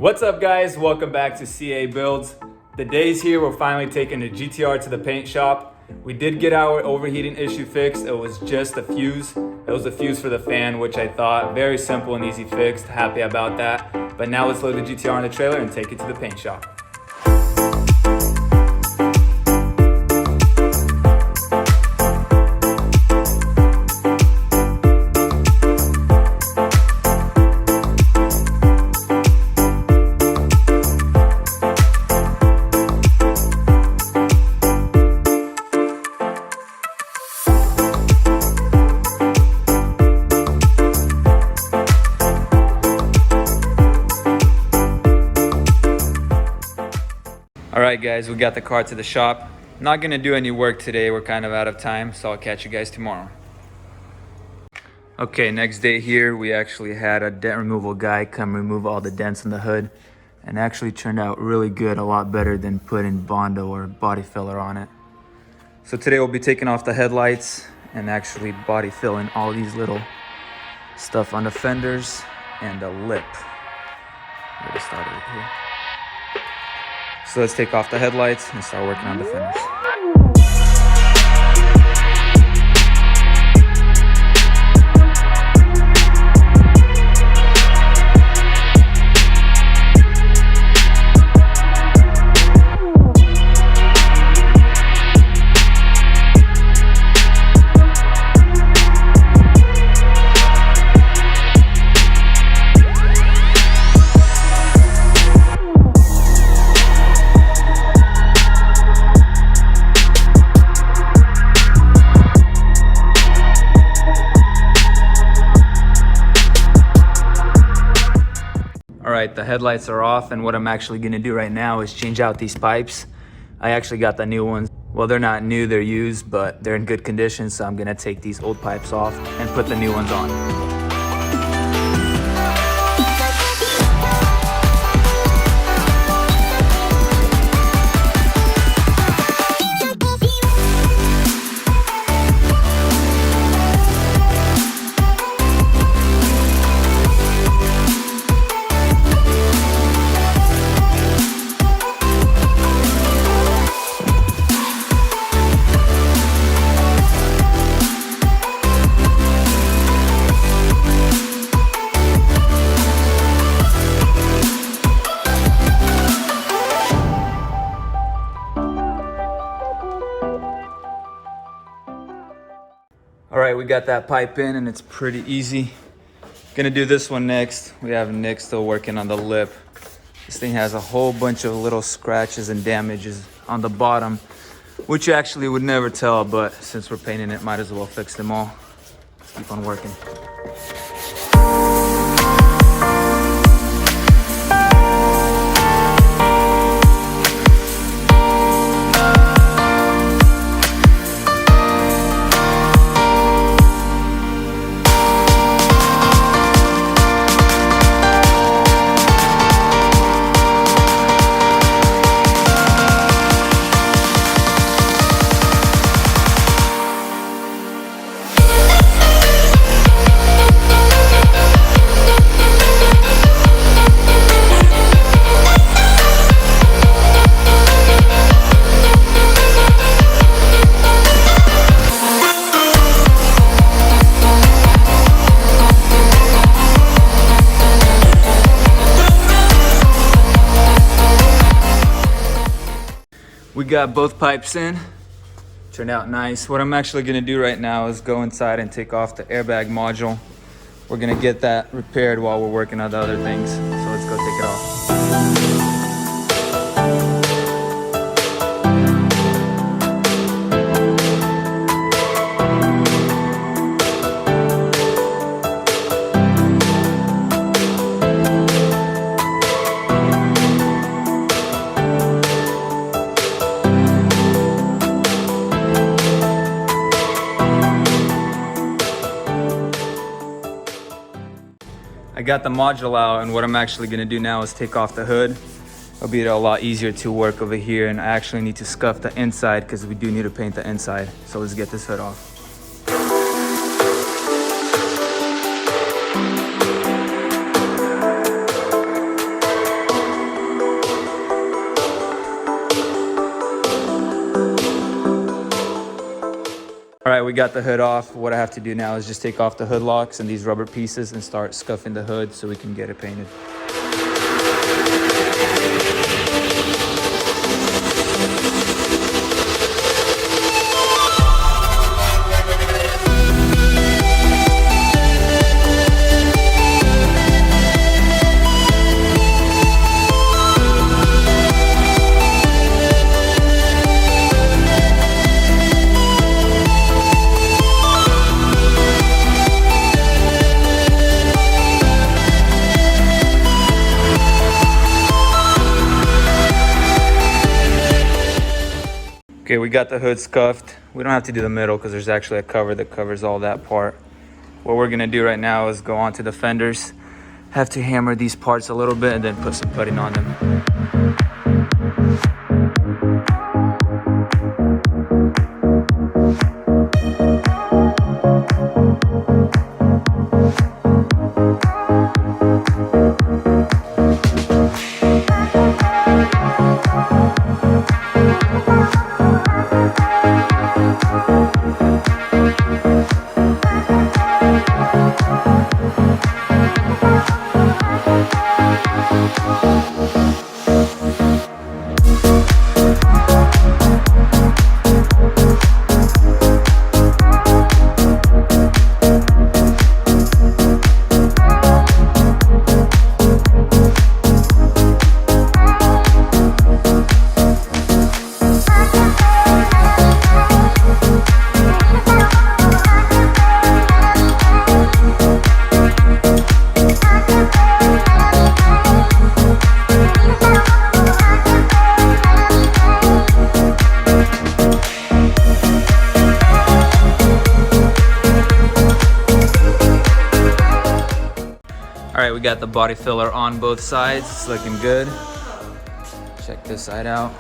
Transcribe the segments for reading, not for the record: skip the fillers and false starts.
What's up guys, welcome back to CA Buildz. The day's here, we're finally taking the GTR to the paint shop. We did get our overheating issue fixed. It was just a fuse. It was a fuse for the fan, which I thought very simple and easy fixed. Happy about that. But now let's load the GTR in the trailer and take it to the paint shop. Alright guys, we got the car to the shop. Not gonna do any work today, we're kind of out of time, so I'll catch you guys tomorrow. Okay, next day here, we actually had a dent removal guy come remove all the dents in the hood, and actually turned out really good, a lot better than putting Bondo or body filler on it. So today we'll be taking off the headlights and actually body filling all these little stuff on the fenders and the lip. We're gonna start it here. So let's take off the headlights and start working on the fenders. Alright, the headlights are off, and what I'm actually going to do right now is change out these pipes. I actually got the new ones. Well, they're not new, they're used, but they're in good condition, so I'm going to take these old pipes off and put the new ones on. Alright, we got that pipe in and it's pretty easy. Gonna do this one next. We have Nick still working on the lip. This thing has a whole bunch of little scratches and damages on the bottom, which you actually would never tell, but since we're painting it, might as well fix them all. Let's keep on working. We got both pipes in, turned out nice. What I'm actually gonna do right now is go inside and take off the airbag module. We're gonna get that repaired while we're working on the other things. So let's go take it off. I got the module out, and what I'm actually gonna do now is take off the hood. It'll be a lot easier to work over here, and I actually need to scuff the inside because we do need to paint the inside. So let's get this hood off. All right, we got the hood off. What I have to do now is just take off the hood locks and these rubber pieces and start scuffing the hood so we can get it painted. Okay, we got the hood scuffed. We don't have to do the middle because there's actually a cover that covers all that part. What we're gonna do right now is go onto the fenders, have to hammer these parts a little bit and then put some putting on them. All right, we got the body filler on both sides. It's looking good. Check this side out.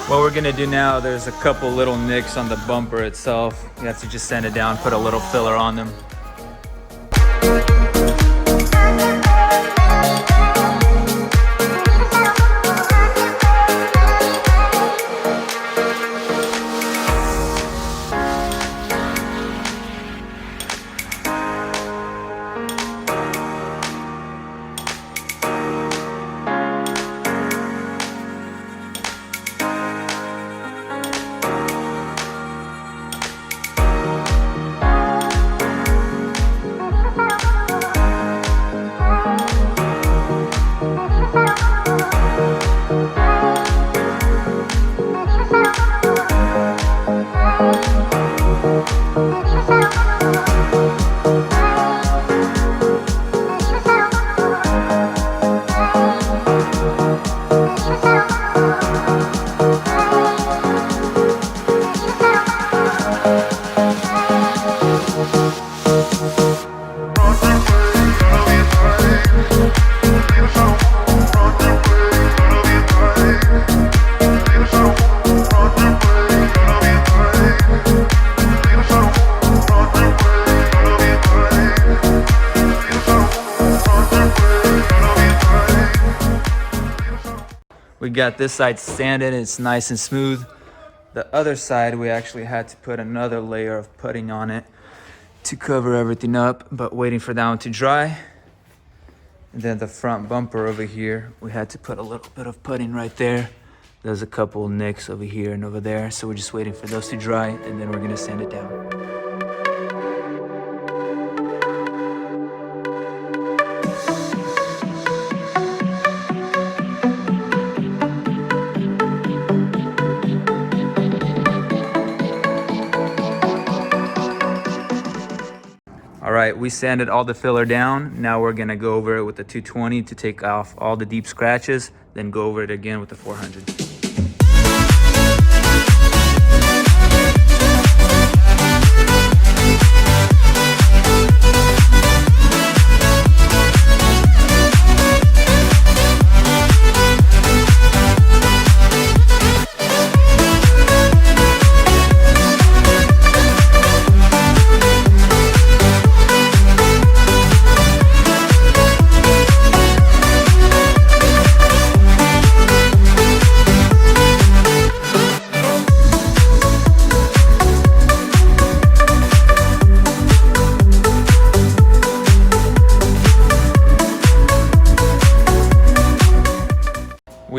What we're gonna do now, there's a couple little nicks on the bumper itself. You have to just sand it down, put a little filler on them. We got this side sanded, it's nice and smooth. The other side, we actually had to put another layer of putting on it to cover everything up, but waiting for that one to dry. And then the front bumper over here, we had to put a little bit of putting right there. There's a couple nicks over here and over there, so we're just waiting for those to dry, and then we're gonna sand it down. All right, we sanded all the filler down. Now we're gonna go over it with the 220 to take off all the deep scratches, then go over it again with the 400.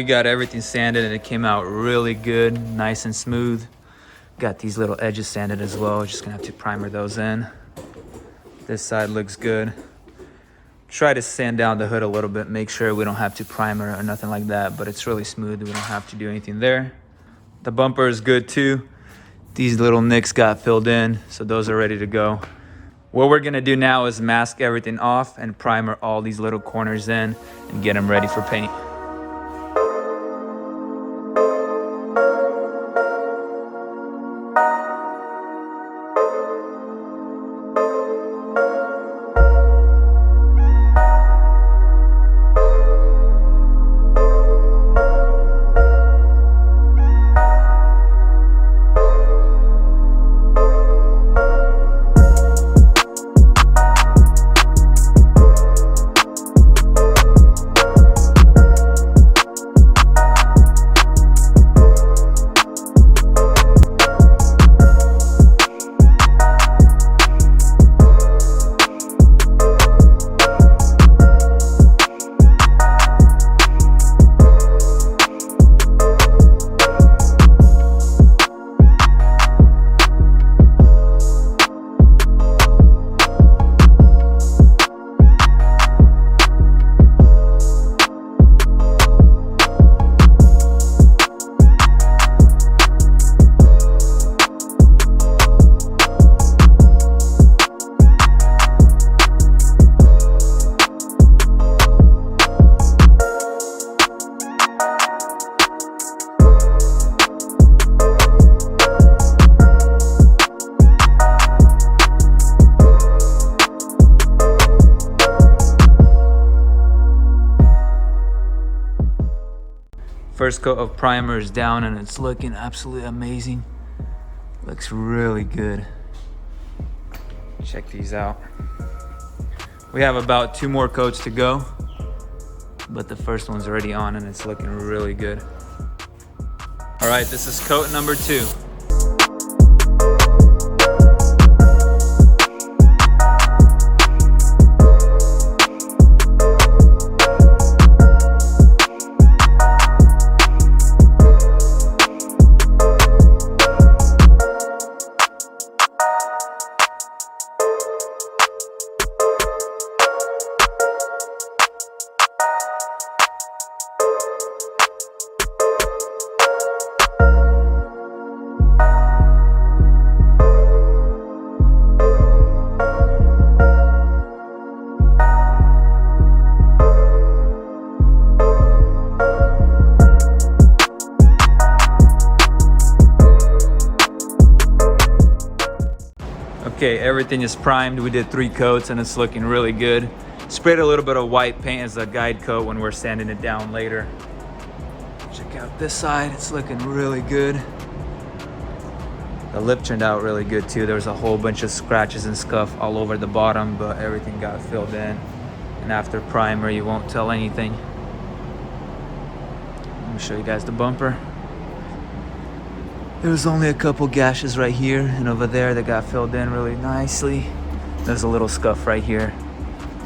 we got everything sanded and it came out really good, nice and smooth. Got these little edges sanded as well. Just gonna have to primer those in. This side looks good. Try to sand down the hood a little bit, make sure we don't have to primer or nothing like that, but it's really smooth. We don't have to do anything there. The bumper is good too. These little nicks got filled in, so those are ready to go. What we're gonna do now is mask everything off and primer all these little corners in and get them ready for paint. First coat of primer is down and it's looking absolutely amazing. Looks really good. Check these out. We have about 2 more coats to go, but the first one's already on and it's looking really good. All right, this is coat number 2. Okay, everything is primed. We did 3 coats and it's looking really good. Sprayed a little bit of white paint as a guide coat when we're sanding it down later. Check out this side, it's looking really good. The lip turned out really good too. There was a whole bunch of scratches and scuff all over the bottom, but everything got filled in. And after primer, you won't tell anything. Let me show you guys the bumper. There was only a couple gashes right here and over there that got filled in really nicely. There's a little scuff right here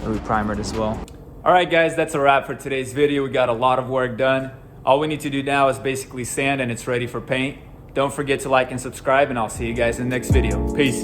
that we primered as well. All right, guys, that's a wrap for today's video. We got a lot of work done. All we need to do now is basically sand and it's ready for paint. Don't forget to like and subscribe, and I'll see you guys in the next video. Peace.